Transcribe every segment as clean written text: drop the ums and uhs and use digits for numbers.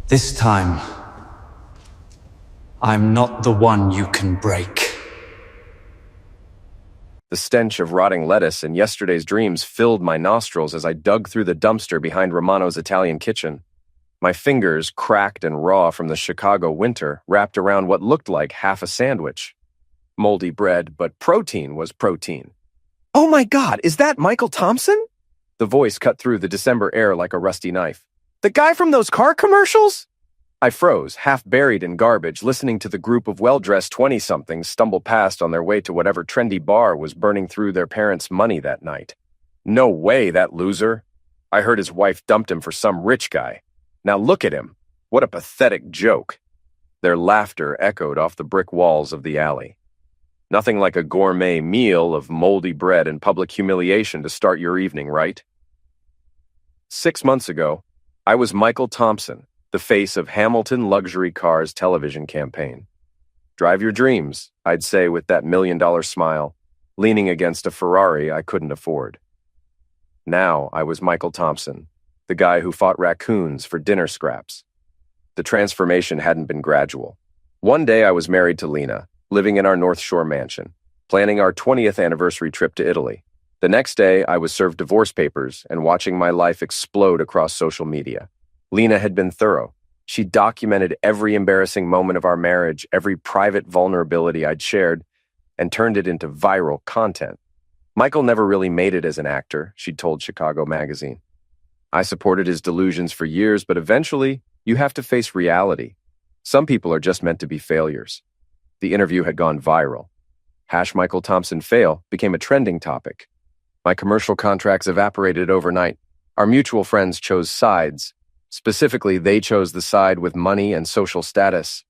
This time, I'm not the one you can break. The stench of rotting lettuce and yesterday's dreams filled my nostrils as I dug through the dumpster behind Romano's Italian kitchen. My fingers, cracked and raw from the Chicago winter, wrapped around what looked like half a sandwich. Moldy bread, but protein was protein. "Oh my God, is that Michael Thompson?" The voice cut through the December air like a rusty knife. "The guy from those car commercials?" I froze, half buried in garbage, listening to the group of well-dressed 20-somethings stumble past on their way to whatever trendy bar was burning through their parents' money that night. No way, that loser. I heard his wife dumped him for some rich guy. Now look at him. What a pathetic joke. Their laughter echoed off the brick walls of the alley. Nothing like a gourmet meal of moldy bread and public humiliation to start your evening, right? 6 months ago, I was Michael Thompson, the face of Hamilton Luxury Cars television campaign. Drive your dreams, I'd say with that $1 million smile, leaning against a Ferrari I couldn't afford. Now I was Michael Thompson, the guy who fought raccoons for dinner scraps. The transformation hadn't been gradual. One day I was married to Lena, living in our North Shore mansion, planning our 20th anniversary trip to Italy. The next day I was served divorce papers and watching my life explode across social media. Lena had been thorough. She documented every embarrassing moment of our marriage, every private vulnerability I'd shared, and turned it into viral content. Michael never really made it as an actor, she'd told Chicago Magazine. I supported his delusions for years, but eventually, you have to face reality. Some people are just meant to be failures. The interview had gone viral. #Michael Thompson fail became a trending topic. My commercial contracts evaporated overnight. Our mutual friends chose sides. Specifically, they chose the side with money and social status.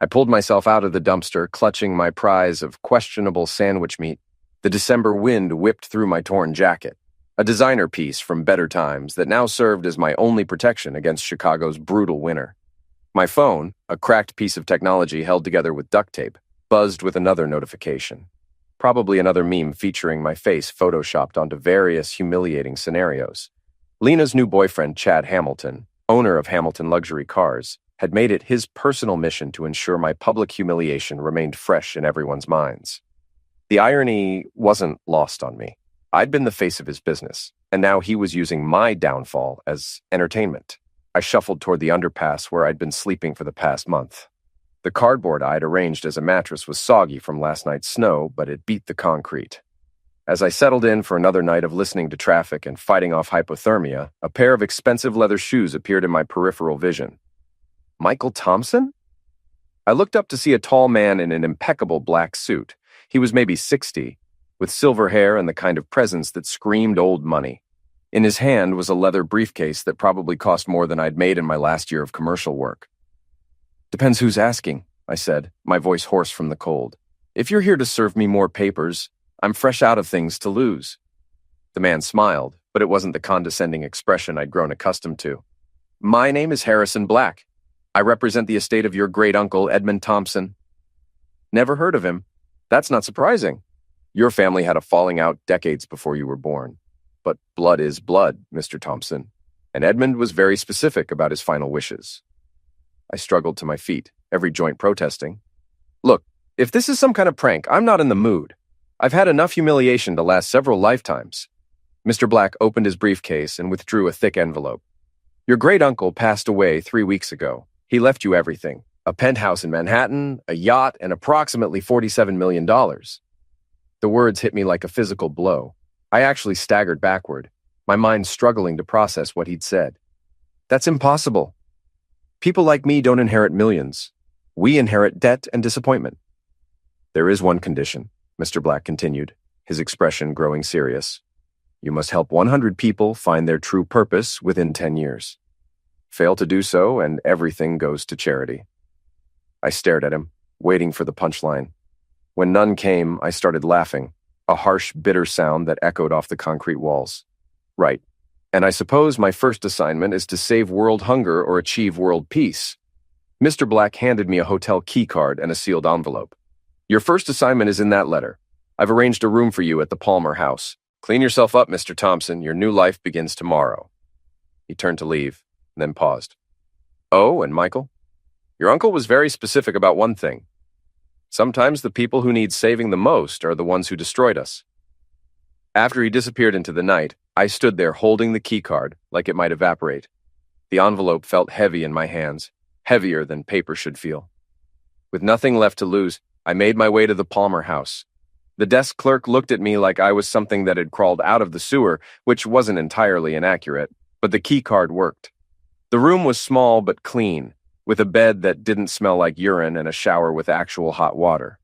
I pulled myself out of the dumpster, clutching my prize of questionable sandwich meat. The December wind whipped through my torn jacket, a designer piece from better times that now served as my only protection against Chicago's brutal winter. My phone, a cracked piece of technology held together with duct tape, buzzed with another notification. Probably another meme featuring my face photoshopped onto various humiliating scenarios. Lena's new boyfriend, Chad Hamilton, owner of Hamilton Luxury Cars, had made it his personal mission to ensure my public humiliation remained fresh in everyone's minds. The irony wasn't lost on me. I'd been the face of his business, and now he was using my downfall as entertainment. I shuffled toward the underpass where I'd been sleeping for the past month. The cardboard I'd arranged as a mattress was soggy from last night's snow, but it beat the concrete. As I settled in for another night of listening to traffic and fighting off hypothermia, a pair of expensive leather shoes appeared in my peripheral vision. Michael Thompson? I looked up to see a tall man in an impeccable black suit. He was maybe 60, with silver hair and the kind of presence that screamed old money. In his hand was a leather briefcase that probably cost more than I'd made in my last year of commercial work. "Depends who's asking," I said, my voice hoarse from the cold. "If you're here to serve me more papers, I'm fresh out of things to lose." The man smiled, but it wasn't the condescending expression I'd grown accustomed to. "My name is Harrison Black. I represent the estate of your great-uncle, Edmund Thompson." "Never heard of him. That's not surprising. Your family had a falling out decades before you were born. But blood is blood, Mr. Thompson, and Edmund was very specific about his final wishes." I struggled to my feet, every joint protesting. "Look, if this is some kind of prank, I'm not in the mood. I've had enough humiliation to last several lifetimes." Mr. Black opened his briefcase and withdrew a thick envelope. "Your great-uncle passed away 3 weeks ago. He left you everything. A penthouse in Manhattan, a yacht, and approximately $47 million. The words hit me like a physical blow. I actually staggered backward, my mind struggling to process what he'd said. "That's impossible. People like me don't inherit millions. We inherit debt and disappointment." "There is one condition," Mr. Black continued, his expression growing serious. "You must help 100 people find their true purpose within 10 years. Fail to do so, and everything goes to charity." I stared at him, waiting for the punchline. When none came, I started laughing, a harsh, bitter sound that echoed off the concrete walls. "Right. And I suppose my first assignment is to save world hunger or achieve world peace." Mr. Black handed me a hotel key card and a sealed envelope. "Your first assignment is in that letter. I've arranged a room for you at the Palmer House. Clean yourself up, Mr. Thompson. Your new life begins tomorrow." He turned to leave, then paused. Oh, and Michael? Your uncle was very specific about one thing. Sometimes the people who need saving the most are the ones who destroyed us. After he disappeared into the night, I stood there holding the keycard like it might evaporate. The envelope felt heavy in my hands, heavier than paper should feel. With nothing left to lose, I made my way to the Palmer house. The desk clerk looked at me like I was something that had crawled out of the sewer, which wasn't entirely inaccurate, but the keycard worked. The room was small but clean, with a bed that didn't smell like urine and a shower with actual hot water.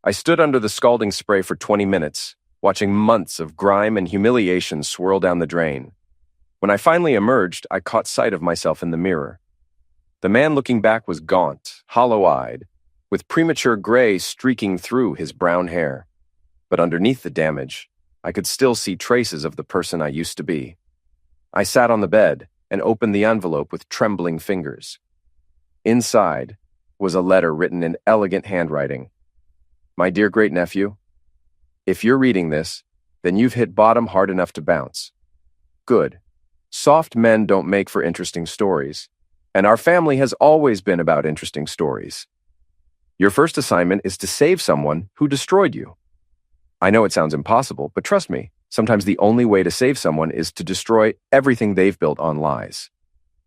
I stood under the scalding spray for 20 minutes, watching months of grime and humiliation swirl down the drain. When I finally emerged, I caught sight of myself in the mirror. The man looking back was gaunt, hollow-eyed, with premature gray streaking through his brown hair. But underneath the damage, I could still see traces of the person I used to be. I sat on the bed and opened the envelope with trembling fingers. Inside was a letter written in elegant handwriting. My dear great-nephew, if you're reading this, then you've hit bottom hard enough to bounce. Good. Soft men don't make for interesting stories, and our family has always been about interesting stories. Your first assignment is to save someone who destroyed you. I know it sounds impossible, but trust me, sometimes the only way to save someone is to destroy everything they've built on lies.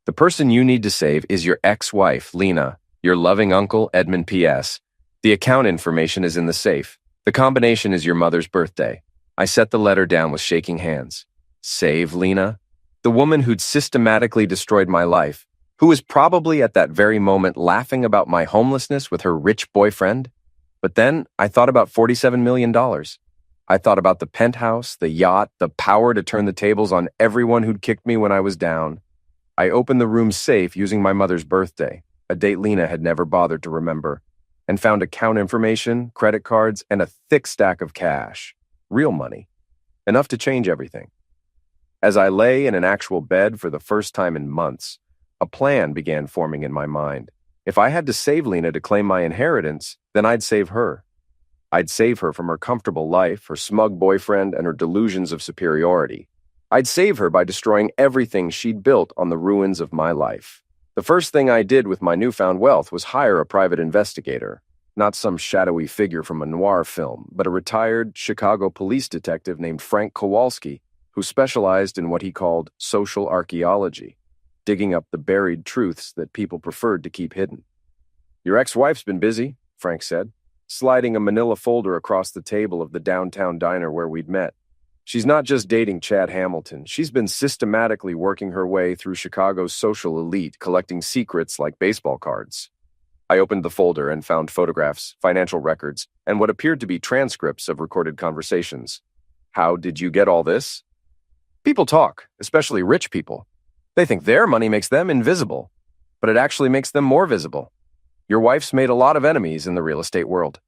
The person you need to save is your ex-wife, Lena, your loving uncle, Edmund P.S. The account information is in the safe. The combination is your mother's birthday. I set the letter down with shaking hands. Save Lena? The woman who'd systematically destroyed my life, who was probably at that very moment laughing about my homelessness with her rich boyfriend? But then I thought about $47 million. I thought about the penthouse, the yacht, the power to turn the tables on everyone who'd kicked me when I was down. I opened the room's safe using my mother's birthday, a date Lena had never bothered to remember, and found account information, credit cards, and a thick stack of cash. Real money. Enough to change everything. As I lay in an actual bed for the first time in months, a plan began forming in my mind. If I had to save Lena to claim my inheritance, then I'd save her. I'd save her from her comfortable life, her smug boyfriend, and her delusions of superiority. I'd save her by destroying everything she'd built on the ruins of my life. The first thing I did with my newfound wealth was hire a private investigator. Not some shadowy figure from a noir film, but a retired Chicago police detective named Frank Kowalski, who specialized in what he called social archaeology, digging up the buried truths that people preferred to keep hidden. Your ex-wife's been busy, Frank said, sliding a manila folder across the table of the downtown diner where we'd met. She's not just dating Chad Hamilton. She's been systematically working her way through Chicago's social elite, collecting secrets like baseball cards. I opened the folder and found photographs, financial records, and what appeared to be transcripts of recorded conversations. How did you get all this? People talk, especially rich people. They think their money makes them invisible, but it actually makes them more visible. Your wife's made a lot of enemies in the real estate world.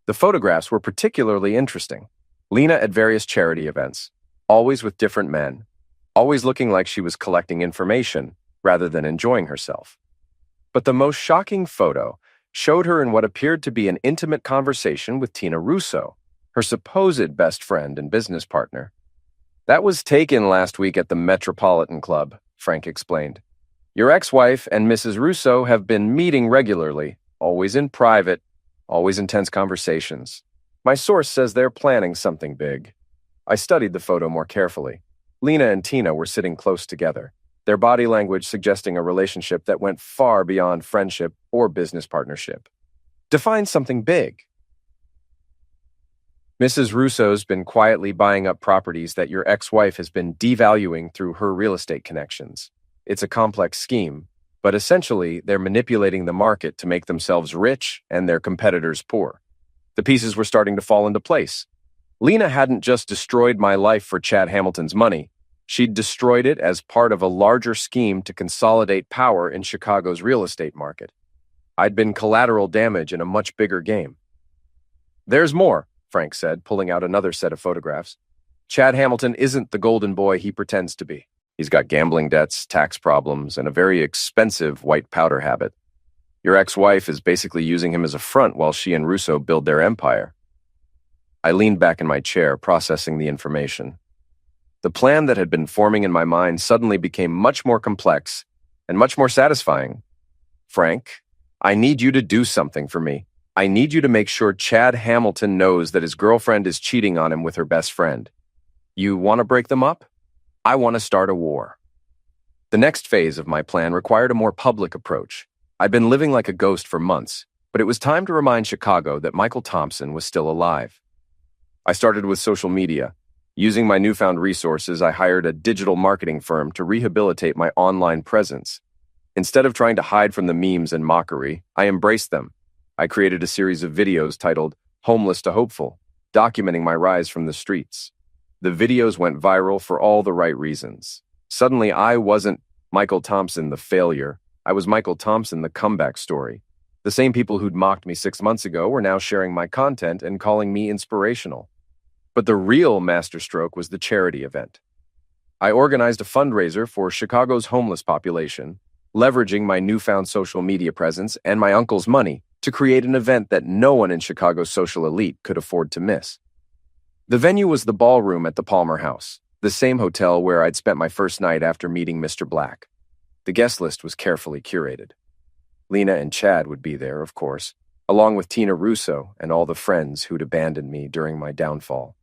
The photographs were particularly interesting. Lena at various charity events, always with different men, always looking like she was collecting information rather than enjoying herself. But the most shocking photo showed her in what appeared to be an intimate conversation with Tina Russo, her supposed best friend and business partner. That was taken last week at the Metropolitan Club, Frank explained. Your ex-wife and Mrs. Russo have been meeting regularly, always in private, always intense conversations. My source says they're planning something big. I studied the photo more carefully. Lena and Tina were sitting close together, their body language suggesting a relationship that went far beyond friendship or business partnership. Define something big. Mrs. Russo's been quietly buying up properties that your ex-wife has been devaluing through her real estate connections. It's a complex scheme, but essentially they're manipulating the market to make themselves rich and their competitors poor. The pieces were starting to fall into place. Lena hadn't just destroyed my life for Chad Hamilton's money. She'd destroyed it as part of a larger scheme to consolidate power in Chicago's real estate market. I'd been collateral damage in a much bigger game. There's more, Frank said, pulling out another set of photographs. Chad Hamilton isn't the golden boy he pretends to be. He's got gambling debts, tax problems, and a very expensive white powder habit. Your ex-wife is basically using him as a front while she and Russo build their empire. I leaned back in my chair, processing the information. The plan that had been forming in my mind suddenly became much more complex and much more satisfying. Frank, I need you to do something for me. I need you to make sure Chad Hamilton knows that his girlfriend is cheating on him with her best friend. You want to break them up? I want to start a war. The next phase of my plan required a more public approach. I'd been living like a ghost for months, but it was time to remind Chicago that Michael Thompson was still alive. I started with social media. Using my newfound resources, I hired a digital marketing firm to rehabilitate my online presence. Instead of trying to hide from the memes and mockery, I embraced them. I created a series of videos titled Homeless to Hopeful, documenting my rise from the streets. The videos went viral for all the right reasons. Suddenly, I wasn't Michael Thompson, the failure. I was Michael Thompson, the comeback story. The same people who'd mocked me 6 months ago were now sharing my content and calling me inspirational. But the real masterstroke was the charity event. I organized a fundraiser for Chicago's homeless population, leveraging my newfound social media presence and my uncle's money to create an event that no one in Chicago's social elite could afford to miss. The venue was the ballroom at the Palmer House, the same hotel where I'd spent my first night after meeting Mr. Black. The guest list was carefully curated. Lena and Chad would be there, of course, along with Tina Russo and all the friends who'd abandoned me during my downfall.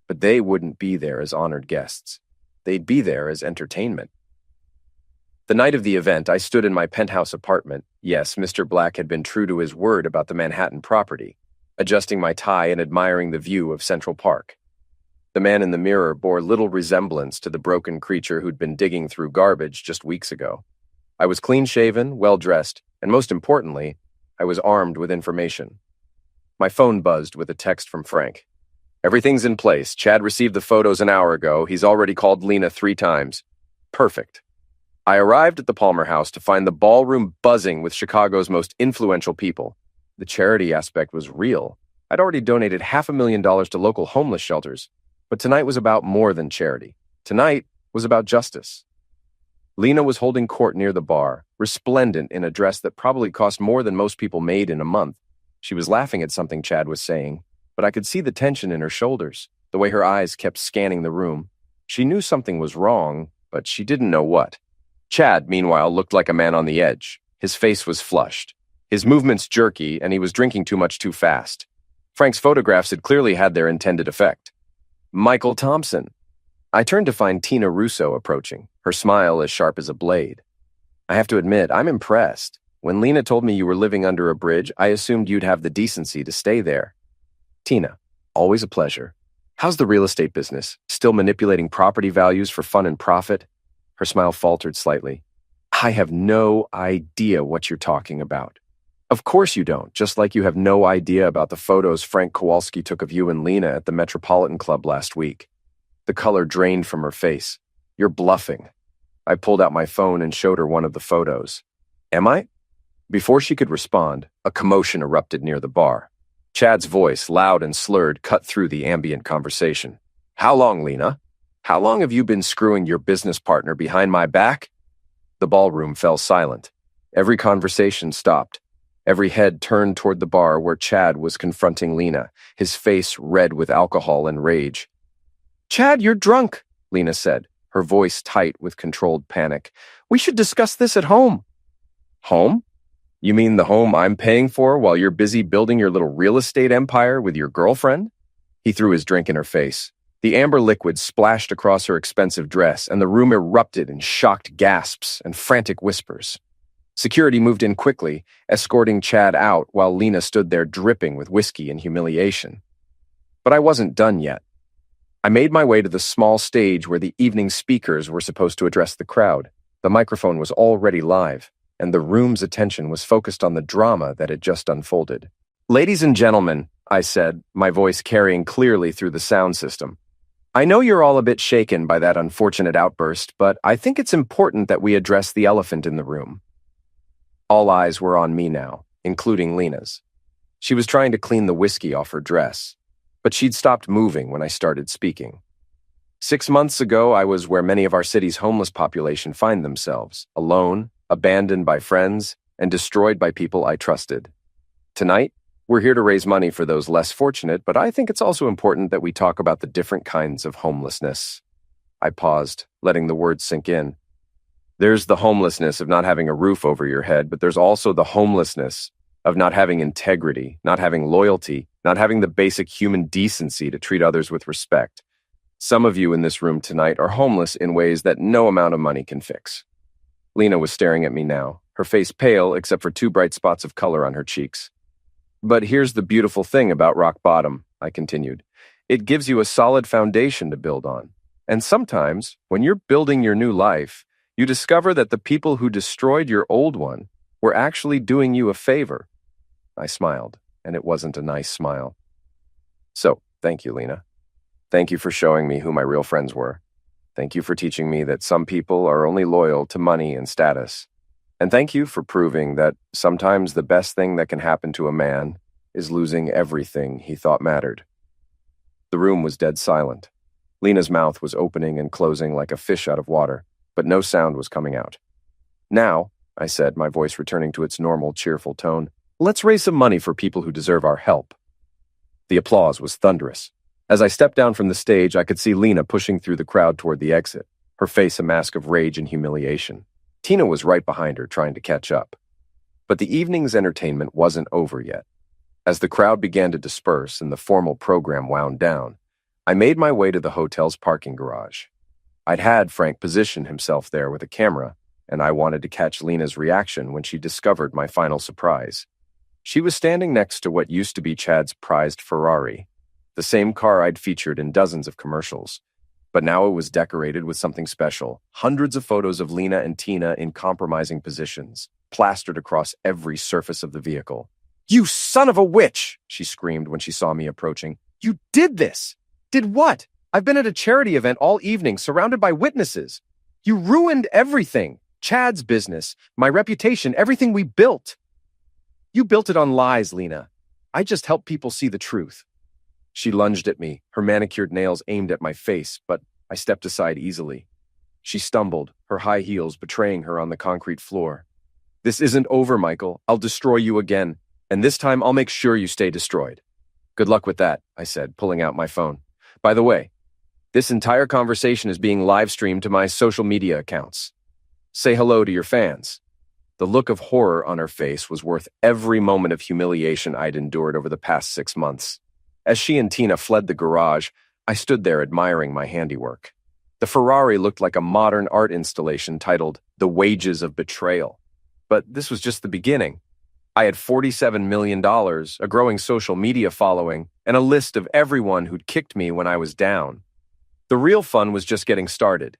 But they wouldn't be there as honored guests. They'd be there as entertainment. The night of the event, I stood in my penthouse apartment. Yes, Mr. Black had been true to his word about the Manhattan property, adjusting my tie and admiring the view of Central Park. The man in the mirror bore little resemblance to the broken creature who'd been digging through garbage just weeks ago. I was clean-shaven, well-dressed, and most importantly, I was armed with information. My phone buzzed with a text from Frank. Everything's in place. Chad received the photos an hour ago. He's already called Lena 3 times. Perfect. I arrived at the Palmer House to find the ballroom buzzing with Chicago's most influential people. The charity aspect was real. I'd already donated $500,000 to local homeless shelters, but tonight was about more than charity. Tonight was about justice. Lena was holding court near the bar, resplendent in a dress that probably cost more than most people made in a month. She was laughing at something Chad was saying, but I could see the tension in her shoulders, the way her eyes kept scanning the room. She knew something was wrong, but she didn't know what. Chad, meanwhile, looked like a man on the edge. His face was flushed, his movements jerky, and he was drinking too much too fast. Frank's photographs had clearly had their intended effect. Michael Thompson. I turned to find Tina Russo approaching, her smile as sharp as a blade. I have to admit, I'm impressed. When Lena told me you were living under a bridge, I assumed you'd have the decency to stay there. Tina, always a pleasure. How's the real estate business? Still manipulating property values for fun and profit? Her smile faltered slightly. I have no idea what you're talking about. Of course you don't, just like you have no idea about the photos Frank Kowalski took of you and Lena at the Metropolitan Club last week. The color drained from her face. You're bluffing. I pulled out my phone and showed her one of the photos. Am I? Before she could respond, a commotion erupted near the bar. Chad's voice, loud and slurred, cut through the ambient conversation. How long, Lena? How long have you been screwing your business partner behind my back? The ballroom fell silent. Every conversation stopped. Every head turned toward the bar where Chad was confronting Lena, his face red with alcohol and rage. Chad, you're drunk, Lena said, her voice tight with controlled panic. We should discuss this at home. Home? You mean the home I'm paying for while you're busy building your little real estate empire with your girlfriend? He threw his drink in her face. The amber liquid splashed across her expensive dress, and the room erupted in shocked gasps and frantic whispers. Security moved in quickly, escorting Chad out while Lena stood there dripping with whiskey and humiliation. But I wasn't done yet. I made my way to the small stage where the evening speakers were supposed to address the crowd. The microphone was already live, and the room's attention was focused on the drama that had just unfolded. Ladies and gentlemen, I said, my voice carrying clearly through the sound system. I know you're all a bit shaken by that unfortunate outburst, but I think it's important that we address the elephant in the room. All eyes were on me now, including Lena's. She was trying to clean the whiskey off her dress, but she'd stopped moving when I started speaking. 6 months ago, I was where many of our city's homeless population find themselves, alone, abandoned by friends, and destroyed by people I trusted. Tonight, we're here to raise money for those less fortunate, but I think it's also important that we talk about the different kinds of homelessness. I paused, letting the words sink in. There's the homelessness of not having a roof over your head, but there's also the homelessness of not having integrity, not having loyalty, not having the basic human decency to treat others with respect. Some of you in this room tonight are homeless in ways that no amount of money can fix. Lena was staring at me now, her face pale except for two bright spots of color on her cheeks. But here's the beautiful thing about rock bottom, I continued. It gives you a solid foundation to build on. And sometimes, when you're building your new life, you discover that the people who destroyed your old one were actually doing you a favor. I smiled, and it wasn't a nice smile. So, thank you, Lena. Thank you for showing me who my real friends were. Thank you for teaching me that some people are only loyal to money and status. And thank you for proving that sometimes the best thing that can happen to a man is losing everything he thought mattered. The room was dead silent. Lena's mouth was opening and closing like a fish out of water, but no sound was coming out. Now, I said, my voice returning to its normal, cheerful tone, let's raise some money for people who deserve our help. The applause was thunderous. As I stepped down from the stage, I could see Lena pushing through the crowd toward the exit, her face a mask of rage and humiliation. Tina was right behind her, trying to catch up. But the evening's entertainment wasn't over yet. As the crowd began to disperse and the formal program wound down, I made my way to the hotel's parking garage. I'd had Frank position himself there with a camera, and I wanted to catch Lena's reaction when she discovered my final surprise. She was standing next to what used to be Chad's prized Ferrari, the same car I'd featured in dozens of commercials. But now it was decorated with something special, hundreds of photos of Lena and Tina in compromising positions, plastered across every surface of the vehicle. "You son of a witch!" she screamed when she saw me approaching. "You did this!" "Did what? I've been at a charity event all evening, surrounded by witnesses. You ruined everything. Chad's business, my reputation, everything we built." "You built it on lies, Lena. I just help people see the truth." She lunged at me, her manicured nails aimed at my face, but I stepped aside easily. She stumbled, her high heels betraying her on the concrete floor. "This isn't over, Michael. I'll destroy you again, and this time I'll make sure you stay destroyed." "Good luck with that," I said, pulling out my phone. "By the way, this entire conversation is being live-streamed to my social media accounts. Say hello to your fans." The look of horror on her face was worth every moment of humiliation I'd endured over the past 6 months. As she and Tina fled the garage, I stood there admiring my handiwork. The Ferrari looked like a modern art installation titled The Wages of Betrayal. But this was just the beginning. I had $47 million, a growing social media following, and a list of everyone who'd kicked me when I was down. The real fun was just getting started.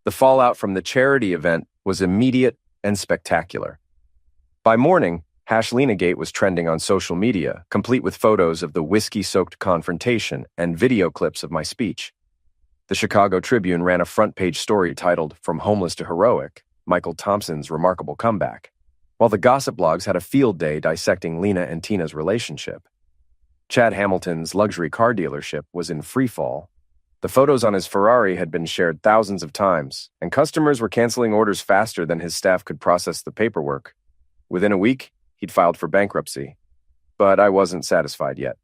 The fallout from the charity event was immediate and spectacular. By morning, #LenaGate was trending on social media, complete with photos of the whiskey-soaked confrontation and video clips of my speech. The Chicago Tribune ran a front-page story titled, "From Homeless to Heroic, Michael Thompson's Remarkable Comeback," while the gossip blogs had a field day dissecting Lena and Tina's relationship. Chad Hamilton's luxury car dealership was in freefall. The photos on his Ferrari had been shared thousands of times, and customers were canceling orders faster than his staff could process the paperwork. Within a week, he'd filed for bankruptcy. But I wasn't satisfied yet.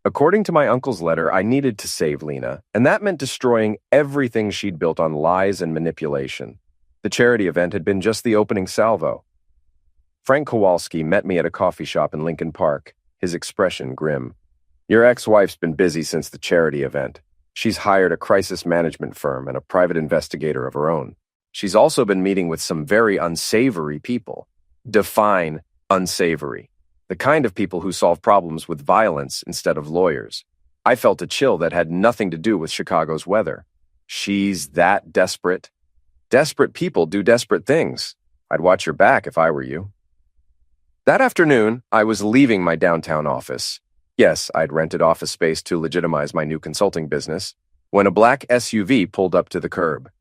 According to my uncle's letter, I needed to save Lena, and that meant destroying everything she'd built on lies and manipulation. The charity event had been just the opening salvo. Frank Kowalski met me at a coffee shop in Lincoln Park, his expression grim. "Your ex-wife's been busy since the charity event. She's hired a crisis management firm and a private investigator of her own. She's also been meeting with some very unsavory people." Define unsavory. The kind of people who solve problems with violence instead of lawyers. I felt a chill that had nothing to do with Chicago's weather. She's that desperate? Desperate people do desperate things. I'd watch your back if I were you. That afternoon, I was leaving my downtown office. Yes, I'd rented office space to legitimize my new consulting business, when a black SUV pulled up to the curb.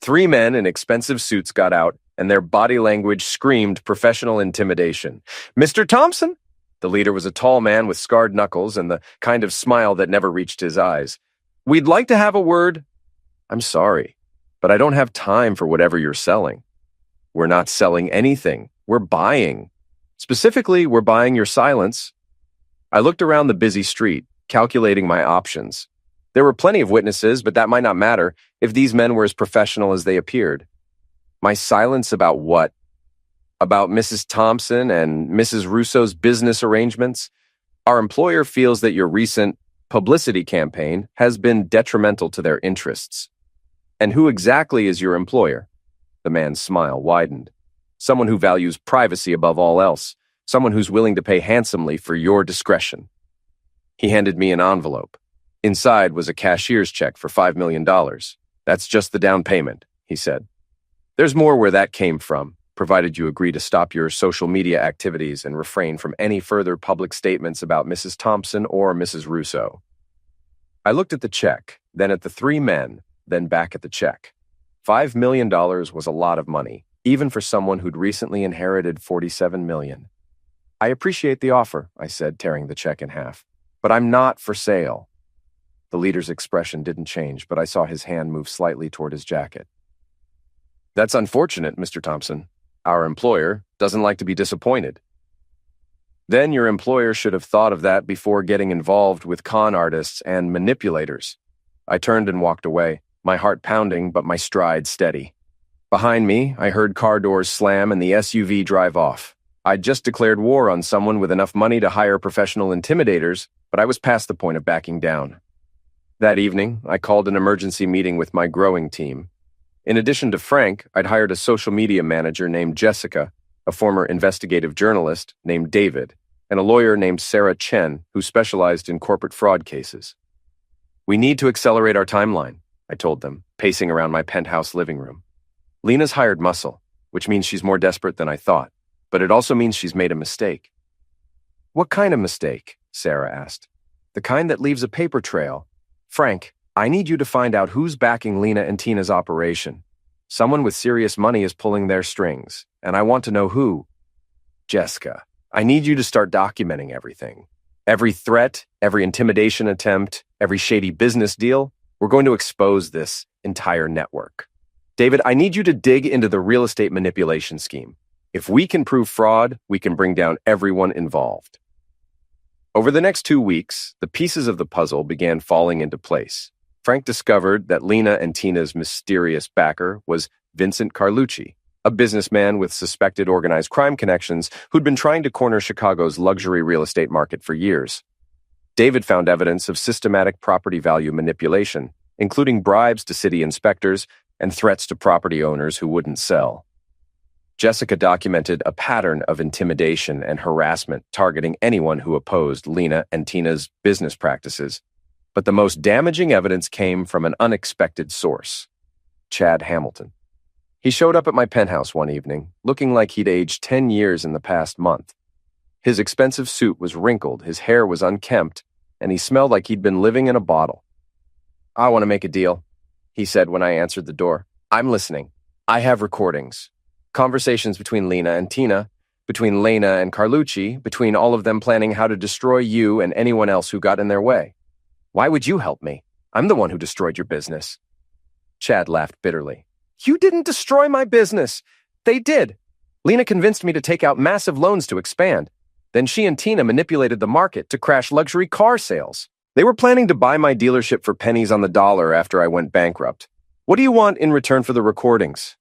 3 men in expensive suits got out, and their body language screamed professional intimidation. "Mr. Thompson?" The leader was a tall man with scarred knuckles and the kind of smile that never reached his eyes. "We'd like to have a word." "I'm sorry, but I don't have time for whatever you're selling." "We're not selling anything. We're buying. Specifically, we're buying your silence." I looked around the busy street, calculating my options. There were plenty of witnesses, but that might not matter if these men were as professional as they appeared. My silence about what? About Mrs. Thompson and Mrs. Russo's business arrangements? Our employer feels that your recent publicity campaign has been detrimental to their interests. And who exactly is your employer? The man's smile widened. Someone who values privacy above all else. Someone who's willing to pay handsomely for your discretion. He handed me an envelope. Inside was a cashier's check for $5 million. That's just the down payment, he said. There's more where that came from, provided you agree to stop your social media activities and refrain from any further public statements about Mrs. Thompson or Mrs. Russo. I looked at the check, then at the three men, then back at the check. $5 million was a lot of money, even for someone who'd recently inherited $47 million. I appreciate the offer, I said, tearing the check in half, but I'm not for sale. The leader's expression didn't change, but I saw his hand move slightly toward his jacket. That's unfortunate, Mr. Thompson. Our employer doesn't like to be disappointed. Then your employer should have thought of that before getting involved with con artists and manipulators. I turned and walked away, my heart pounding but my stride steady. Behind me, I heard car doors slam and the SUV drive off. I'd just declared war on someone with enough money to hire professional intimidators, but I was past the point of backing down. That evening, I called an emergency meeting with my growing team. In addition to Frank, I'd hired a social media manager named Jessica, a former investigative journalist named David, and a lawyer named Sarah Chen, who specialized in corporate fraud cases. We need to accelerate our timeline, I told them, pacing around my penthouse living room. Lena's hired muscle, which means she's more desperate than I thought, but it also means she's made a mistake. What kind of mistake? Sarah asked. The kind that leaves a paper trail. Frank, I need you to find out who's backing Lena and Tina's operation. Someone with serious money is pulling their strings, and I want to know who. Jessica, I need you to start documenting everything. Every threat, every intimidation attempt, every shady business deal. We're going to expose this entire network. David, I need you to dig into the real estate manipulation scheme. If we can prove fraud, we can bring down everyone involved. Over the next 2 weeks, the pieces of the puzzle began falling into place. Frank discovered that Lena and Tina's mysterious backer was Vincent Carlucci, a businessman with suspected organized crime connections who'd been trying to corner Chicago's luxury real estate market for years. David found evidence of systematic property value manipulation, including bribes to city inspectors and threats to property owners who wouldn't sell. Jessica documented a pattern of intimidation and harassment targeting anyone who opposed Lena and Tina's business practices. But the most damaging evidence came from an unexpected source, Chad Hamilton. He showed up at my penthouse one evening, looking like he'd aged 10 years in the past month. His expensive suit was wrinkled, his hair was unkempt, and he smelled like he'd been living in a bottle. I want to make a deal, he said when I answered the door. I'm listening. I have recordings. Conversations between Lena and Tina, between Lena and Carlucci, between all of them planning how to destroy you and anyone else who got in their way. Why would you help me? I'm the one who destroyed your business. Chad laughed bitterly. You didn't destroy my business. They did. Lena convinced me to take out massive loans to expand. Then she and Tina manipulated the market to crash luxury car sales. They were planning to buy my dealership for pennies on the dollar after I went bankrupt. What do you want in return for the recordings?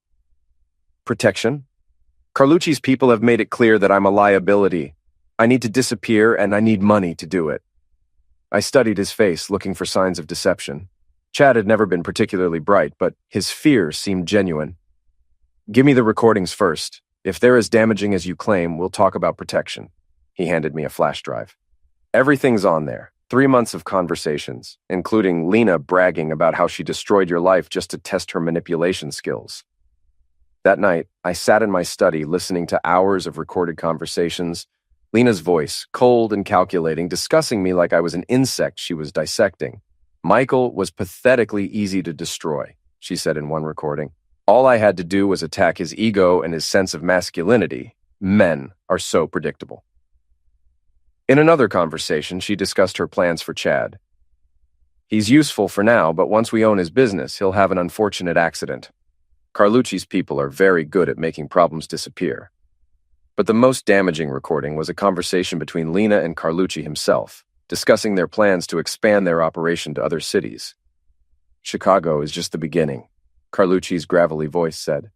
Protection. Carlucci's people have made it clear that I'm a liability. I need to disappear and I need money to do it. I studied his face, looking for signs of deception. Chad had never been particularly bright, but his fears seemed genuine. Give me the recordings first. If they're as damaging as you claim, we'll talk about protection. He handed me a flash drive. Everything's on there. 3 months of conversations, including Lena bragging about how she destroyed your life just to test her manipulation skills. That night, I sat in my study listening to hours of recorded conversations, Lena's voice, cold and calculating, discussing me like I was an insect she was dissecting. Michael was pathetically easy to destroy, she said in one recording. All I had to do was attack his ego and his sense of masculinity. Men are so predictable. In another conversation, she discussed her plans for Chad. He's useful for now, but once we own his business, he'll have an unfortunate accident. Carlucci's people are very good at making problems disappear. But the most damaging recording was a conversation between Lena and Carlucci himself, discussing their plans to expand their operation to other cities. Chicago is just the beginning, Carlucci's gravelly voice said.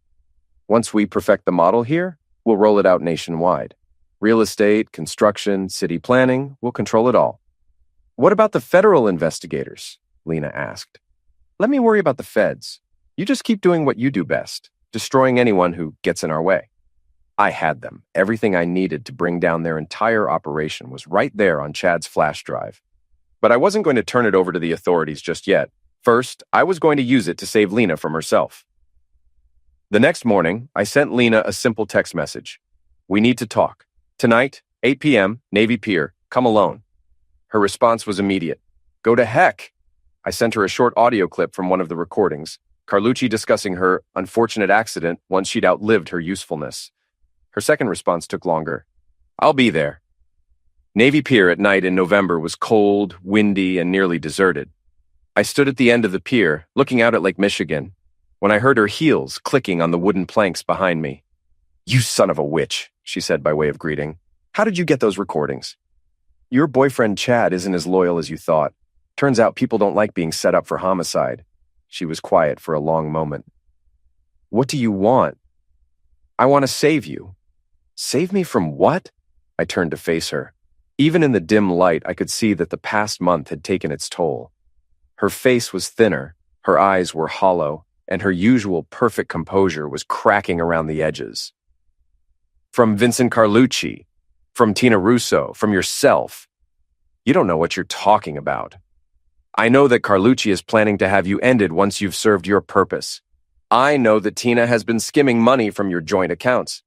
Once we perfect the model here, we'll roll it out nationwide. Real estate, construction, city planning, we'll control it all. What about the federal investigators? Lena asked. Let me worry about the feds. You just keep doing what you do best, destroying anyone who gets in our way. I had them. Everything I needed to bring down their entire operation was right there on Chad's flash drive. But I wasn't going to turn it over to the authorities just yet. First, I was going to use it to save Lena from herself. The next morning, I sent Lena a simple text message. We need to talk. Tonight, 8 p.m., Navy Pier. Come alone. Her response was immediate. Go to heck. I sent her a short audio clip from one of the recordings, Carlucci discussing her unfortunate accident once she'd outlived her usefulness. Her second response took longer. I'll be there. Navy Pier at night in November was cold, windy, and nearly deserted. I stood at the end of the pier, looking out at Lake Michigan, when I heard her heels clicking on the wooden planks behind me. You son of a witch, she said by way of greeting. How did you get those recordings? Your boyfriend Chad isn't as loyal as you thought. Turns out people don't like being set up for homicide. She was quiet for a long moment. What do you want? I want to save you. Save me from what? I turned to face her. Even in the dim light, I could see that the past month had taken its toll. Her face was thinner, her eyes were hollow, and her usual perfect composure was cracking around the edges. From Vincent Carlucci, from Tina Russo, from yourself. You don't know what you're talking about. I know that Carlucci is planning to have you ended once you've served your purpose. I know that Tina has been skimming money from your joint accounts.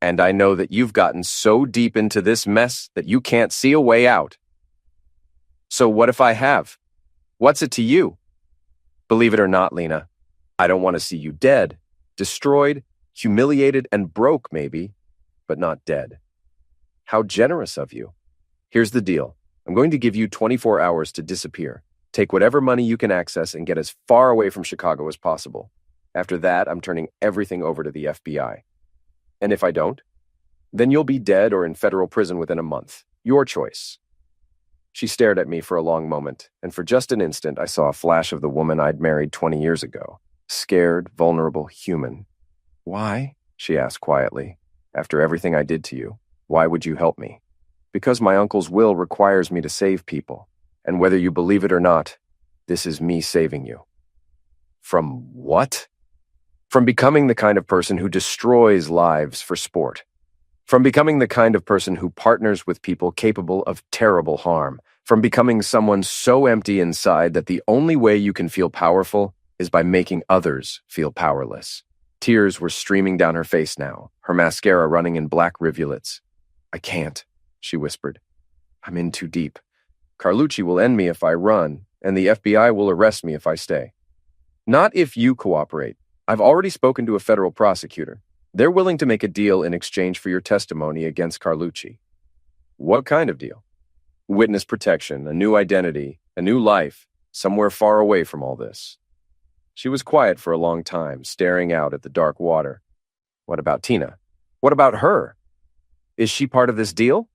And I know that you've gotten so deep into this mess that you can't see a way out. So what if I have? What's it to you? Believe it or not, Lena, I don't want to see you dead, destroyed, humiliated, and broke maybe, but not dead. How generous of you. Here's the deal. I'm going to give you 24 hours to disappear. Take whatever money you can access and get as far away from Chicago as possible. After that, I'm turning everything over to the FBI. And if I don't, then you'll be dead or in federal prison within a month. Your choice. She stared at me for a long moment, and for just an instant I saw a flash of the woman I'd married 20 years ago. Scared, vulnerable, human. Why? She asked quietly. After everything I did to you, why would you help me? Because my uncle's will requires me to save people. And whether you believe it or not, this is me saving you. From what? From becoming the kind of person who destroys lives for sport. From becoming the kind of person who partners with people capable of terrible harm. From becoming someone so empty inside that the only way you can feel powerful is by making others feel powerless. Tears were streaming down her face now, her mascara running in black rivulets. I can't, she whispered. I'm in too deep. Carlucci will end me if I run, and the FBI will arrest me if I stay. Not if you cooperate. I've already spoken to a federal prosecutor. They're willing to make a deal in exchange for your testimony against Carlucci. What kind of deal? Witness protection, a new identity, a new life, somewhere far away from all this. She was quiet for a long time, staring out at the dark water. What about Tina? What about her? Is she part of this deal?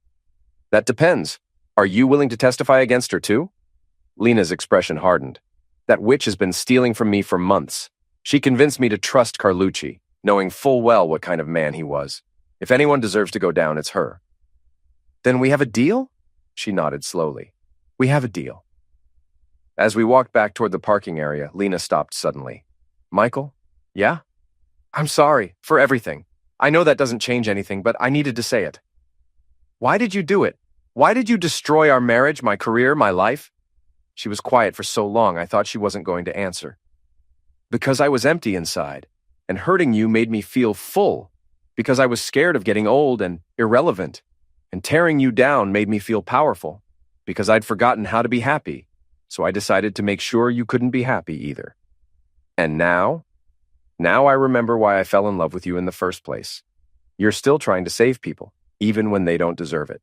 That depends. Are you willing to testify against her too? Lena's expression hardened. That witch has been stealing from me for months. She convinced me to trust Carlucci, knowing full well what kind of man he was. If anyone deserves to go down, it's her. Then we have a deal? She nodded slowly. We have a deal. As we walked back toward the parking area, Lena stopped suddenly. Michael? Yeah? I'm sorry for everything. I know that doesn't change anything, but I needed to say it. Why did you do it? Why did you destroy our marriage, my career, my life? She was quiet for so long I thought she wasn't going to answer. Because I was empty inside, and hurting you made me feel full. Because I was scared of getting old and irrelevant, and tearing you down made me feel powerful. Because I'd forgotten how to be happy, so I decided to make sure you couldn't be happy either. And now I remember why I fell in love with you in the first place. You're still trying to save people, even when they don't deserve it.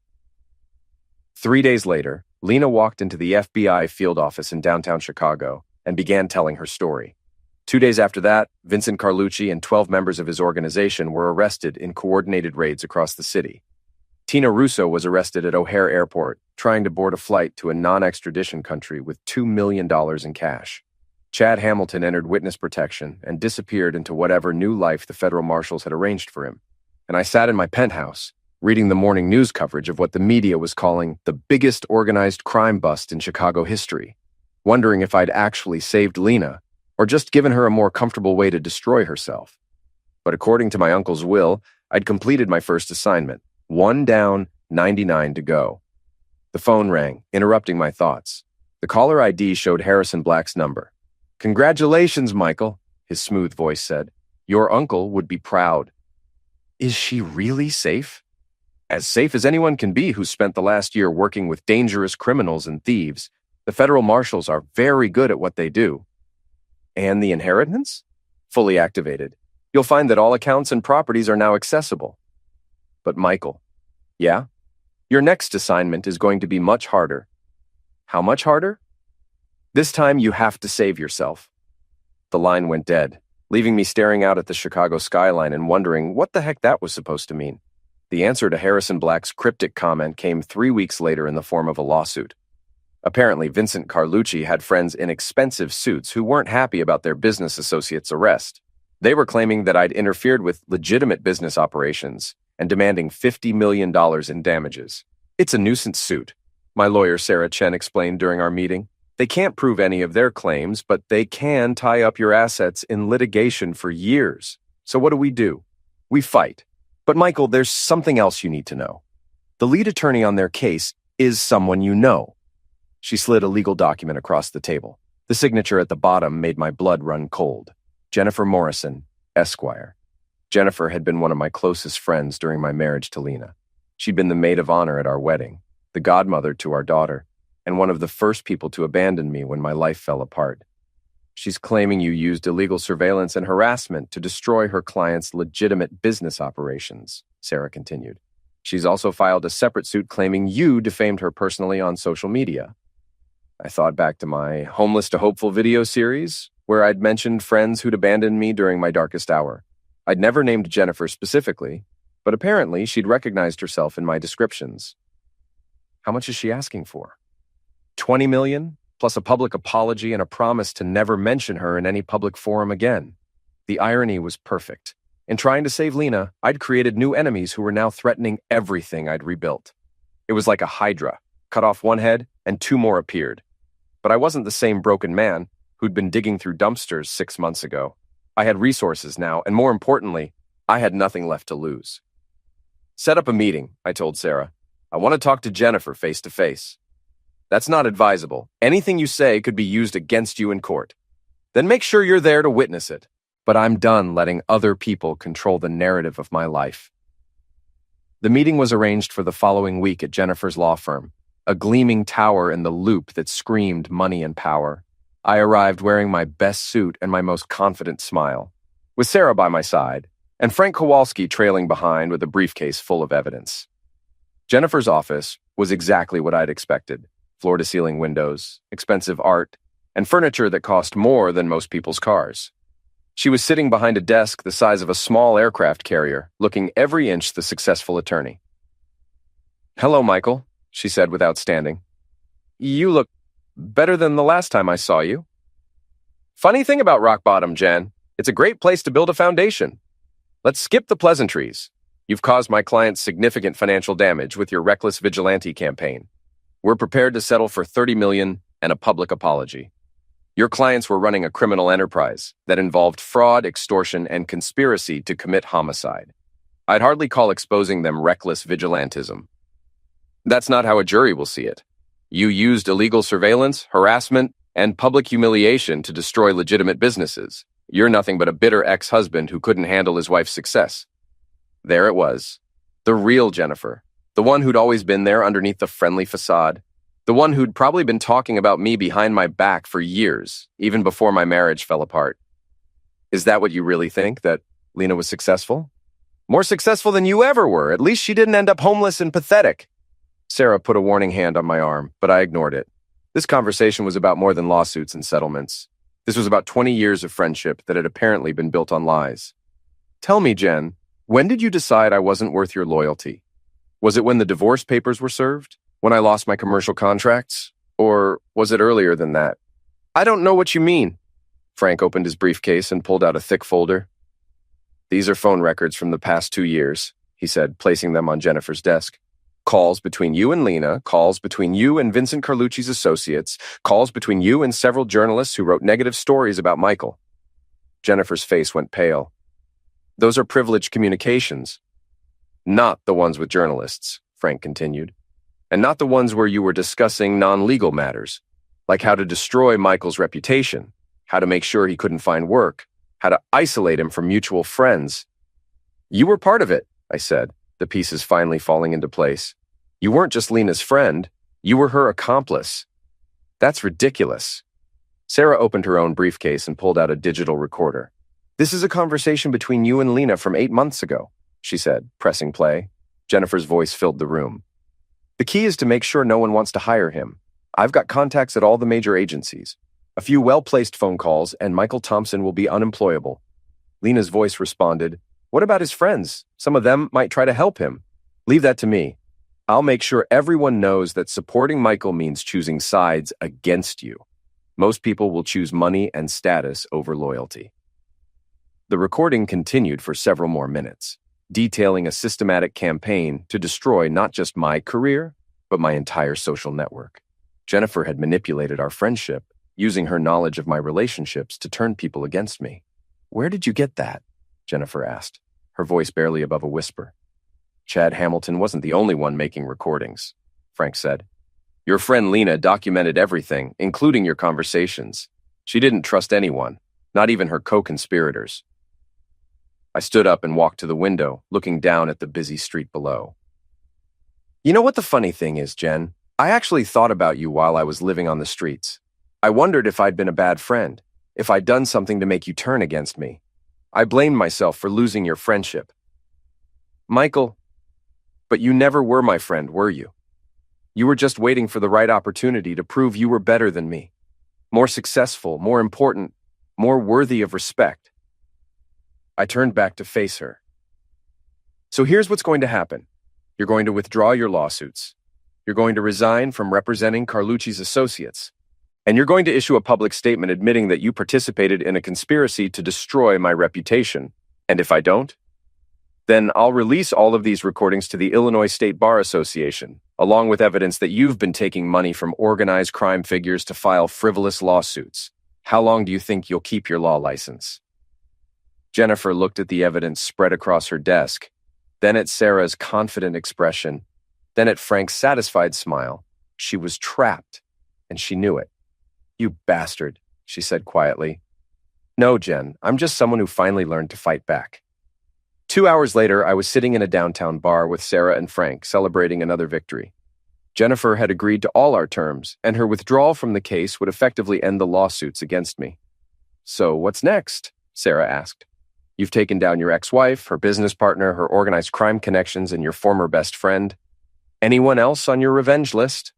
3 days later, Lena walked into the FBI field office in downtown Chicago and began telling her story. 2 days after that, Vincent Carlucci and 12 members of his organization were arrested in coordinated raids across the city. Tina Russo was arrested at O'Hare Airport, trying to board a flight to a non-extradition country with $2 million in cash. Chad Hamilton entered witness protection and disappeared into whatever new life the federal marshals had arranged for him. And I sat in my penthouse, reading the morning news coverage of what the media was calling the biggest organized crime bust in Chicago history, wondering if I'd actually saved Lena or just given her a more comfortable way to destroy herself. But according to my uncle's will, I'd completed my first assignment. 1 down, 99 to go. The phone rang, interrupting my thoughts. The caller ID showed Harrison Black's number. "Congratulations, Michael," his smooth voice said. "Your uncle would be proud." Is she really safe? As safe as anyone can be who spent the last year working with dangerous criminals and thieves. The federal marshals are very good at what they do. And the inheritance? Fully activated. You'll find that all accounts and properties are now accessible. But Michael, yeah? Your next assignment is going to be much harder. How much harder? This time you have to save yourself. The line went dead, leaving me staring out at the Chicago skyline and wondering what the heck that was supposed to mean. The answer to Harrison Black's cryptic comment came 3 weeks later in the form of a lawsuit. Apparently, Vincent Carlucci had friends in expensive suits who weren't happy about their business associate's arrest. They were claiming that I'd interfered with legitimate business operations and demanding $50 million in damages. It's a nuisance suit, my lawyer Sarah Chen explained during our meeting. They can't prove any of their claims, but they can tie up your assets in litigation for years. So what do? We fight. But Michael, there's something else you need to know. The lead attorney on their case is someone you know. She slid a legal document across the table. The signature at the bottom made my blood run cold. Jennifer Morrison, Esquire. Jennifer had been one of my closest friends during my marriage to Lena. She'd been the maid of honor at our wedding, the godmother to our daughter, and one of the first people to abandon me when my life fell apart. She's claiming you used illegal surveillance and harassment to destroy her client's legitimate business operations, Sarah continued. She's also filed a separate suit claiming you defamed her personally on social media. I thought back to my Homeless to Hopeful video series, where I'd mentioned friends who'd abandoned me during my darkest hour. I'd never named Jennifer specifically, but apparently she'd recognized herself in my descriptions. How much is she asking for? $20 million? Plus a public apology and a promise to never mention her in any public forum again. The irony was perfect. In trying to save Lena, I'd created new enemies who were now threatening everything I'd rebuilt. It was like a hydra. Cut off one head, and 2 more appeared. But I wasn't the same broken man who'd been digging through dumpsters 6 months ago. I had resources now, and more importantly, I had nothing left to lose. Set up a meeting, I told Sarah. I want to talk to Jennifer face to face. That's not advisable. Anything you say could be used against you in court. Then make sure you're there to witness it. But I'm done letting other people control the narrative of my life. The meeting was arranged for the following week at Jennifer's law firm, a gleaming tower in the Loop that screamed money and power. I arrived wearing my best suit and my most confident smile, with Sarah by my side, and Frank Kowalski trailing behind with a briefcase full of evidence. Jennifer's office was exactly what I'd expected. Floor-to-ceiling windows, expensive art, and furniture that cost more than most people's cars. She was sitting behind a desk the size of a small aircraft carrier, looking every inch the successful attorney. "Hello, Michael," she said without standing. "You look better than the last time I saw you." "Funny thing about Rock Bottom, Jen. It's a great place to build a foundation. Let's skip the pleasantries. You've caused my clients significant financial damage with your reckless vigilante campaign. We're prepared to settle for $30 million and a public apology. Your clients were running a criminal enterprise that involved fraud, extortion, and conspiracy to commit homicide. I'd hardly call exposing them reckless vigilantism. That's not how a jury will see it. You used illegal surveillance, harassment, and public humiliation to destroy legitimate businesses. You're nothing but a bitter ex-husband who couldn't handle his wife's success." There it was. The real Jennifer. The one who'd always been there underneath the friendly facade. The one who'd probably been talking about me behind my back for years, even before my marriage fell apart. Is that what you really think, that Lena was successful? More successful than you ever were. At least she didn't end up homeless and pathetic. Sarah put a warning hand on my arm, but I ignored it. This conversation was about more than lawsuits and settlements. This was about 20 years of friendship that had apparently been built on lies. Tell me, Jen, when did you decide I wasn't worth your loyalty? Was it when the divorce papers were served? When I lost my commercial contracts? Or was it earlier than that? I don't know what you mean. Frank opened his briefcase and pulled out a thick folder. These are phone records from the past 2 years, he said, placing them on Jennifer's desk. Calls between you and Lena, calls between you and Vincent Carlucci's associates, calls between you and several journalists who wrote negative stories about Michael. Jennifer's face went pale. Those are privileged communications. Not the ones with journalists, Frank continued. And not the ones where you were discussing non-legal matters, like how to destroy Michael's reputation, how to make sure he couldn't find work, how to isolate him from mutual friends. You were part of it, I said, the pieces finally falling into place. You weren't just Lena's friend, you were her accomplice. That's ridiculous. Sarah opened her own briefcase and pulled out a digital recorder. This is a conversation between you and Lena from 8 months ago, she said, pressing play. Jennifer's voice filled the room. The key is to make sure no one wants to hire him. I've got contacts at all the major agencies. A few well-placed phone calls, and Michael Thompson will be unemployable. Lena's voice responded, What about his friends? Some of them might try to help him. Leave that to me. I'll make sure everyone knows that supporting Michael means choosing sides against you. Most people will choose money and status over loyalty. The recording continued for several more minutes, detailing a systematic campaign to destroy not just my career, but my entire social network. Jennifer had manipulated our friendship, using her knowledge of my relationships to turn people against me. Where did you get that? Jennifer asked, her voice barely above a whisper. Chad Hamilton wasn't the only one making recordings, Frank said. Your friend Lena documented everything, including your conversations. She didn't trust anyone, not even her co-conspirators. I stood up and walked to the window, looking down at the busy street below. You know what the funny thing is, Jen? I actually thought about you while I was living on the streets. I wondered if I'd been a bad friend, if I'd done something to make you turn against me. I blamed myself for losing your friendship. Michael, but you never were my friend, were you? You were just waiting for the right opportunity to prove you were better than me, more successful, more important, more worthy of respect. I turned back to face her. So here's what's going to happen. You're going to withdraw your lawsuits. You're going to resign from representing Carlucci's associates. And you're going to issue a public statement admitting that you participated in a conspiracy to destroy my reputation. And if I don't, then I'll release all of these recordings to the Illinois State Bar Association, along with evidence that you've been taking money from organized crime figures to file frivolous lawsuits. How long do you think you'll keep your law license? Jennifer looked at the evidence spread across her desk, then at Sarah's confident expression, then at Frank's satisfied smile. She was trapped, and she knew it. You bastard, she said quietly. No, Jen, I'm just someone who finally learned to fight back. 2 hours later, I was sitting in a downtown bar with Sarah and Frank, celebrating another victory. Jennifer had agreed to all our terms, and her withdrawal from the case would effectively end the lawsuits against me. So what's next? Sarah asked. You've taken down your ex-wife, her business partner, her organized crime connections, and your former best friend. Anyone else on your revenge list?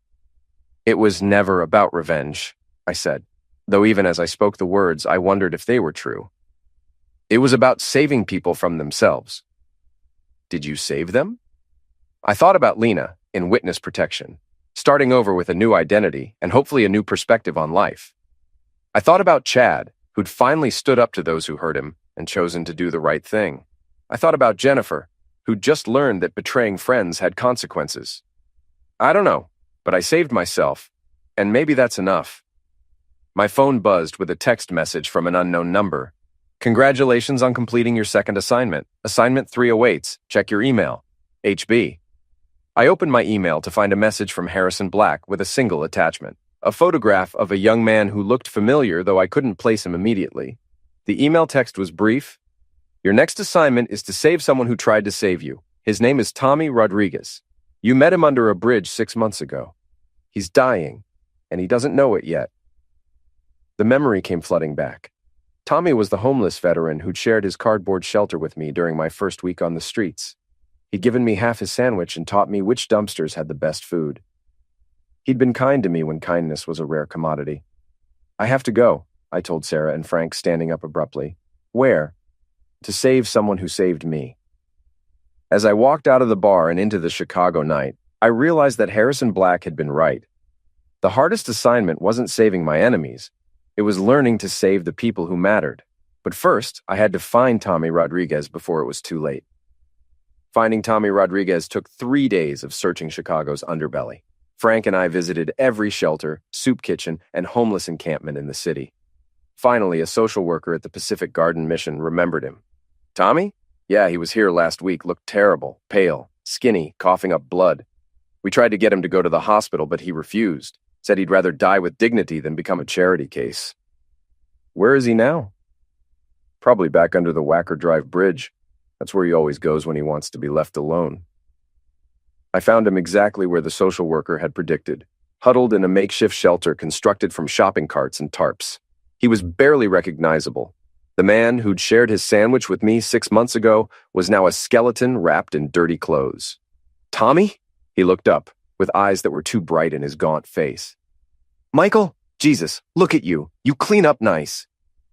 It was never about revenge, I said, though even as I spoke the words, I wondered if they were true. It was about saving people from themselves. Did you save them? I thought about Lena in witness protection, starting over with a new identity and hopefully a new perspective on life. I thought about Chad, who'd finally stood up to those who hurt him and chosen to do the right thing. I thought about Jennifer, who'd just learned that betraying friends had consequences. I don't know, but I saved myself, and maybe that's enough. My phone buzzed with a text message from an unknown number. Congratulations on completing your second assignment. Assignment 3 awaits. Check your email. HB. I opened my email to find a message from Harrison Black with a single attachment. A photograph of a young man who looked familiar, though I couldn't place him immediately. The email text was brief. Your next assignment is to save someone who tried to save you. His name is Tommy Rodriguez. You met him under a bridge 6 months ago. He's dying, and he doesn't know it yet. The memory came flooding back. Tommy was the homeless veteran who'd shared his cardboard shelter with me during my first week on the streets. He'd given me half his sandwich and taught me which dumpsters had the best food. He'd been kind to me when kindness was a rare commodity. I have to go, I told Sarah and Frank, standing up abruptly. Where? To save someone who saved me. As I walked out of the bar and into the Chicago night, I realized that Harrison Black had been right. The hardest assignment wasn't saving my enemies. It was learning to save the people who mattered. But first, I had to find Tommy Rodriguez before it was too late. Finding Tommy Rodriguez took 3 days of searching Chicago's underbelly. Frank and I visited every shelter, soup kitchen, and homeless encampment in the city. Finally, a social worker at the Pacific Garden Mission remembered him. Tommy? Yeah, he was here last week, looked terrible, pale, skinny, coughing up blood. We tried to get him to go to the hospital, but he refused. Said he'd rather die with dignity than become a charity case. Where is he now? Probably back under the Wacker Drive Bridge. That's where he always goes when he wants to be left alone. I found him exactly where the social worker had predicted, huddled in a makeshift shelter constructed from shopping carts and tarps. He was barely recognizable. The man who'd shared his sandwich with me 6 months ago was now a skeleton wrapped in dirty clothes. Tommy? He looked up, with eyes that were too bright in his gaunt face. Michael? Jesus, look at you. You clean up nice.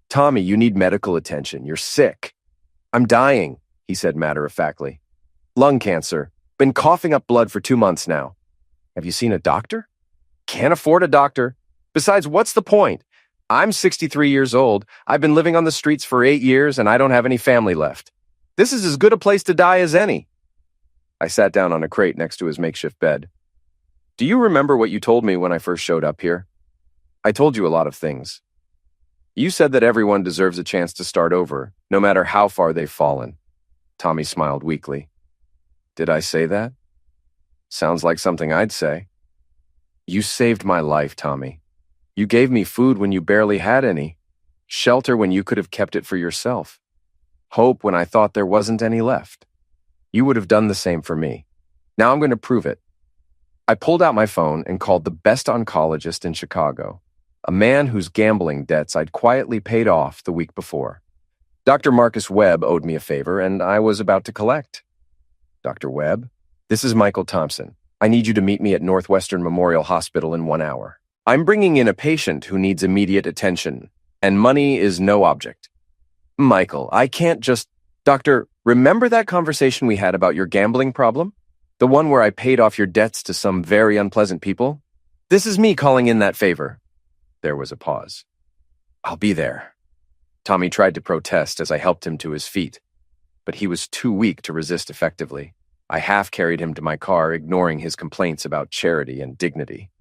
Tommy, you need medical attention. You're sick. I'm dying, he said matter-of-factly. Lung cancer. Been coughing up blood for 2 months now. Have you seen a doctor? Can't afford a doctor. Besides, what's the point? I'm 63 years old. I've been living on the streets for 8 years, and I don't have any family left. This is as good a place to die as any. I sat down on a crate next to his makeshift bed. Do you remember what you told me when I first showed up here? I told you a lot of things. You said that everyone deserves a chance to start over, no matter how far they've fallen. Tommy smiled weakly. Did I say that? Sounds like something I'd say. You saved my life, Tommy. You gave me food when you barely had any, shelter when you could have kept it for yourself, hope when I thought there wasn't any left. You would have done the same for me. Now I'm going to prove it. I pulled out my phone and called the best oncologist in Chicago, a man whose gambling debts I'd quietly paid off the week before. Dr. Marcus Webb owed me a favor, and I was about to collect. Dr. Webb, this is Michael Thompson. I need you to meet me at Northwestern Memorial Hospital in 1 hour. I'm bringing in a patient who needs immediate attention, and money is no object. Michael, I can't just... Doctor, remember that conversation we had about your gambling problem? The one where I paid off your debts to some very unpleasant people? This is me calling in that favor. There was a pause. I'll be there. Tommy tried to protest as I helped him to his feet, but he was too weak to resist effectively. I half-carried him to my car, ignoring his complaints about charity and dignity.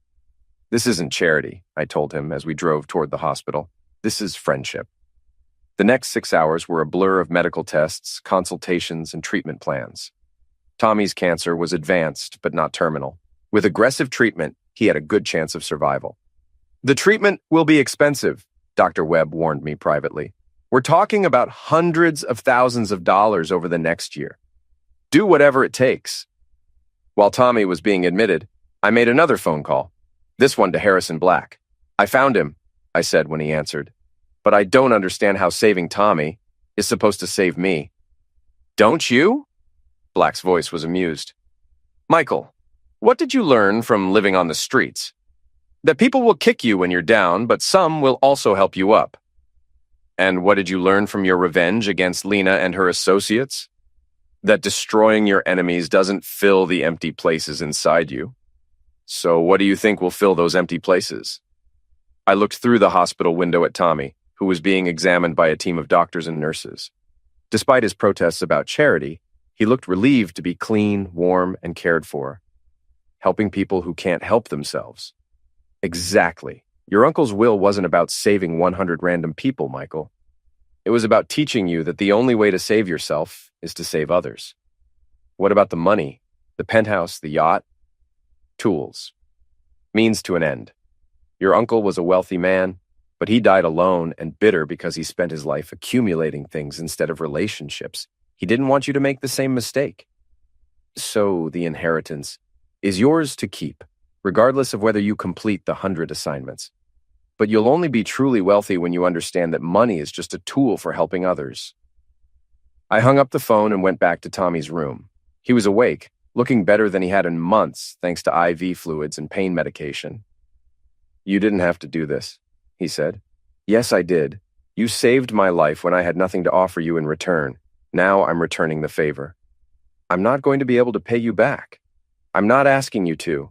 This isn't charity, I told him as we drove toward the hospital. This is friendship. The next 6 hours were a blur of medical tests, consultations, and treatment plans. Tommy's cancer was advanced, but not terminal. With aggressive treatment, he had a good chance of survival. The treatment will be expensive, Dr. Webb warned me privately. We're talking about hundreds of thousands of dollars over the next year. Do whatever it takes. While Tommy was being admitted, I made another phone call. This one to Harrison Black. I found him, I said when he answered. But I don't understand how saving Tommy is supposed to save me. Don't you? Black's voice was amused. Michael, what did you learn from living on the streets? That people will kick you when you're down, but some will also help you up. And what did you learn from your revenge against Lena and her associates? That destroying your enemies doesn't fill the empty places inside you. So what do you think will fill those empty places? I looked through the hospital window at Tommy, who was being examined by a team of doctors and nurses. Despite his protests about charity, he looked relieved to be clean, warm, and cared for, helping people who can't help themselves. Exactly. Your uncle's will wasn't about saving 100 random people, Michael. It was about teaching you that the only way to save yourself is to save others. What about the money, the penthouse, the yacht? Tools. Means to an end. Your uncle was a wealthy man, but he died alone and bitter because he spent his life accumulating things instead of relationships. He didn't want you to make the same mistake. So the inheritance is yours to keep, regardless of whether you complete the 100 assignments. But you'll only be truly wealthy when you understand that money is just a tool for helping others. I hung up the phone and went back to Tommy's room. He was awake, looking better than he had in months thanks to IV fluids and pain medication. You didn't have to do this, he said. Yes, I did. You saved my life when I had nothing to offer you in return. Now I'm returning the favor. I'm not going to be able to pay you back. I'm not asking you to,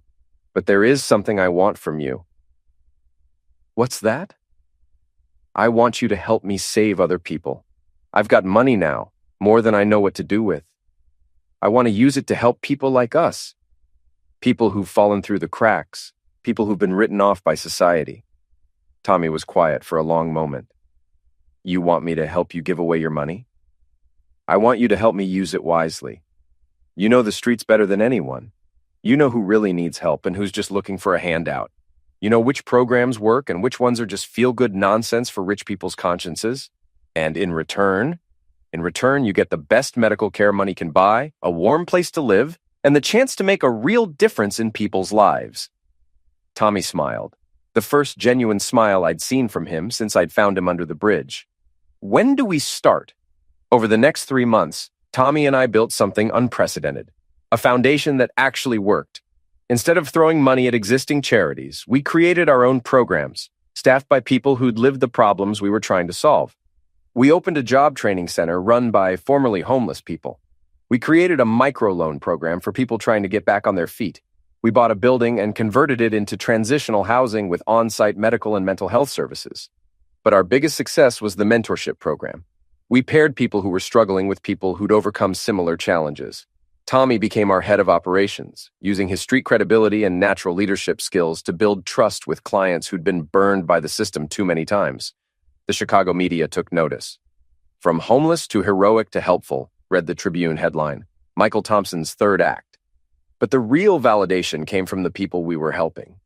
but there is something I want from you. What's that? I want you to help me save other people. I've got money now, more than I know what to do with. I want to use it to help people like us. People who've fallen through the cracks, people who've been written off by society. Tommy was quiet for a long moment. You want me to help you give away your money? I want you to help me use it wisely. You know the streets better than anyone. You know who really needs help and who's just looking for a handout. You know which programs work and which ones are just feel-good nonsense for rich people's consciences. And in return, you get the best medical care money can buy, a warm place to live, and the chance to make a real difference in people's lives. Tommy smiled, the first genuine smile I'd seen from him since I'd found him under the bridge. When do we start? Over the next 3 months, Tommy and I built something unprecedented, a foundation that actually worked. Instead of throwing money at existing charities, we created our own programs, staffed by people who'd lived the problems we were trying to solve. We opened a job training center run by formerly homeless people. We created a microloan program for people trying to get back on their feet. We bought a building and converted it into transitional housing with on-site medical and mental health services. But our biggest success was the mentorship program. We paired people who were struggling with people who'd overcome similar challenges. Tommy became our head of operations, using his street credibility and natural leadership skills to build trust with clients who'd been burned by the system too many times. The Chicago media took notice. From homeless to heroic to helpful, read the Tribune headline, Michael Thompson's third act. But the real validation came from the people we were helping.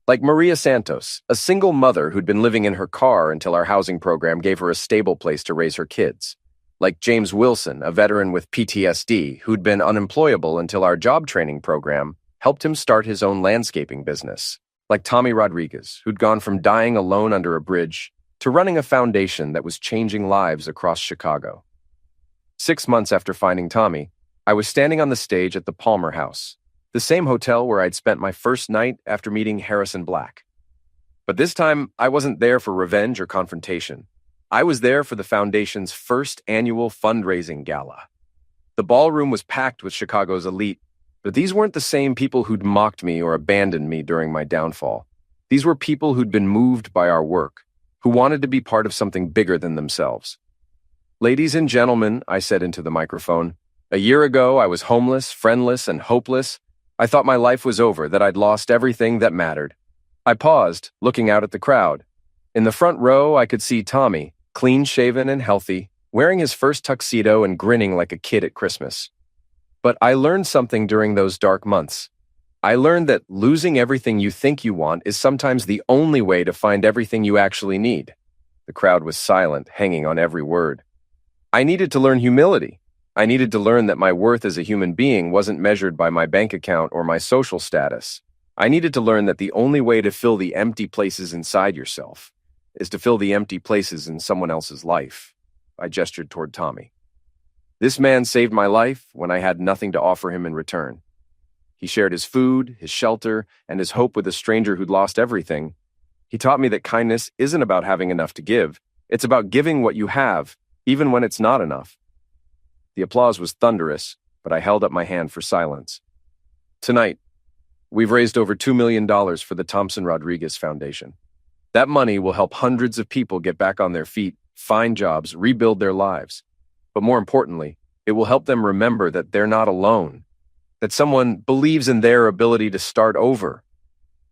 Like Maria Santos, a single mother who'd been living in her car until our housing program gave her a stable place to raise her kids. Like James Wilson, a veteran with PTSD who'd been unemployable until our job training program helped him start his own landscaping business. Like Tommy Rodriguez, who'd gone from dying alone under a bridge to running a foundation that was changing lives across Chicago. 6 months after finding Tommy, I was standing on the stage at the Palmer House, the same hotel where I'd spent my first night after meeting Harrison Black. But this time, I wasn't there for revenge or confrontation. I was there for the foundation's first annual fundraising gala. The ballroom was packed with Chicago's elite, but these weren't the same people who'd mocked me or abandoned me during my downfall. These were people who'd been moved by our work, who wanted to be part of something bigger than themselves. Ladies and gentlemen, I said into the microphone, a year ago I was homeless, friendless, and hopeless. I thought my life was over, that I'd lost everything that mattered. I paused, looking out at the crowd. In the front row, I could see Tommy, clean-shaven and healthy, wearing his first tuxedo and grinning like a kid at Christmas. But I learned something during those dark months. I learned that losing everything you think you want is sometimes the only way to find everything you actually need. The crowd was silent, hanging on every word. I needed to learn humility. I needed to learn that my worth as a human being wasn't measured by my bank account or my social status. I needed to learn that the only way to fill the empty places inside yourself is to fill the empty places in someone else's life. I gestured toward Tommy. This man saved my life when I had nothing to offer him in return. He shared his food, his shelter, and his hope with a stranger who'd lost everything. He taught me that kindness isn't about having enough to give. It's about giving what you have, even when it's not enough. The applause was thunderous, but I held up my hand for silence. Tonight, we've raised over $2 million for the Thompson Rodriguez Foundation. That money will help hundreds of people get back on their feet, find jobs, rebuild their lives. But more importantly, it will help them remember that they're not alone, that someone believes in their ability to start over.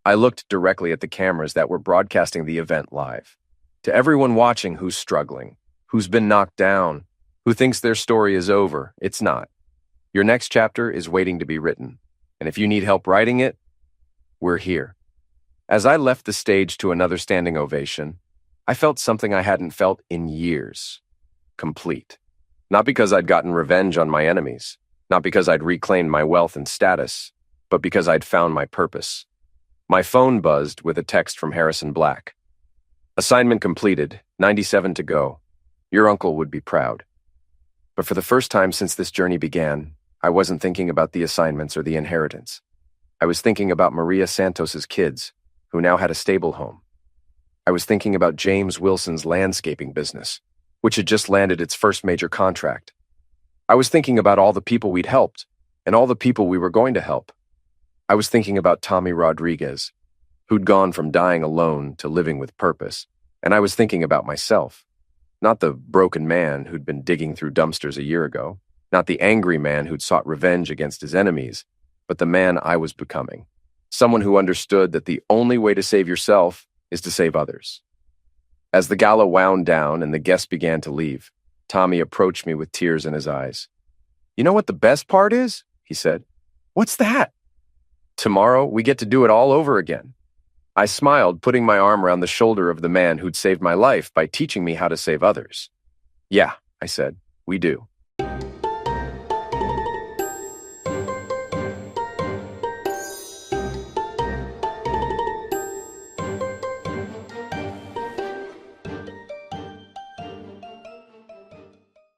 I looked directly at the cameras that were broadcasting the event live. To everyone watching who's struggling, who's been knocked down, who thinks their story is over, it's not. Your next chapter is waiting to be written. And if you need help writing it, we're here. As I left the stage to another standing ovation, I felt something I hadn't felt in years. Complete. Not because I'd gotten revenge on my enemies, not because I'd reclaimed my wealth and status, but because I'd found my purpose. My phone buzzed with a text from Harrison Black. Assignment completed, 97 to go. Your uncle would be proud. But for the first time since this journey began, I wasn't thinking about the assignments or the inheritance. I was thinking about Maria Santos's kids, who now had a stable home. I was thinking about James Wilson's landscaping business, which had just landed its first major contract. I was thinking about all the people we'd helped, and all the people we were going to help. I was thinking about Tommy Rodriguez, who'd gone from dying alone to living with purpose, And I was thinking about myself. Not the broken man who'd been digging through dumpsters a year ago, not the angry man who'd sought revenge against his enemies, but the man I was becoming. Someone who understood that the only way to save yourself is to save others. As the gala wound down and the guests began to leave, Tommy approached me with tears in his eyes. "You know what the best part is?" he said. "What's that?" "Tomorrow, we get to do it all over again." I smiled, putting my arm around the shoulder of the man who'd saved my life by teaching me how to save others. "Yeah," I said, "we do."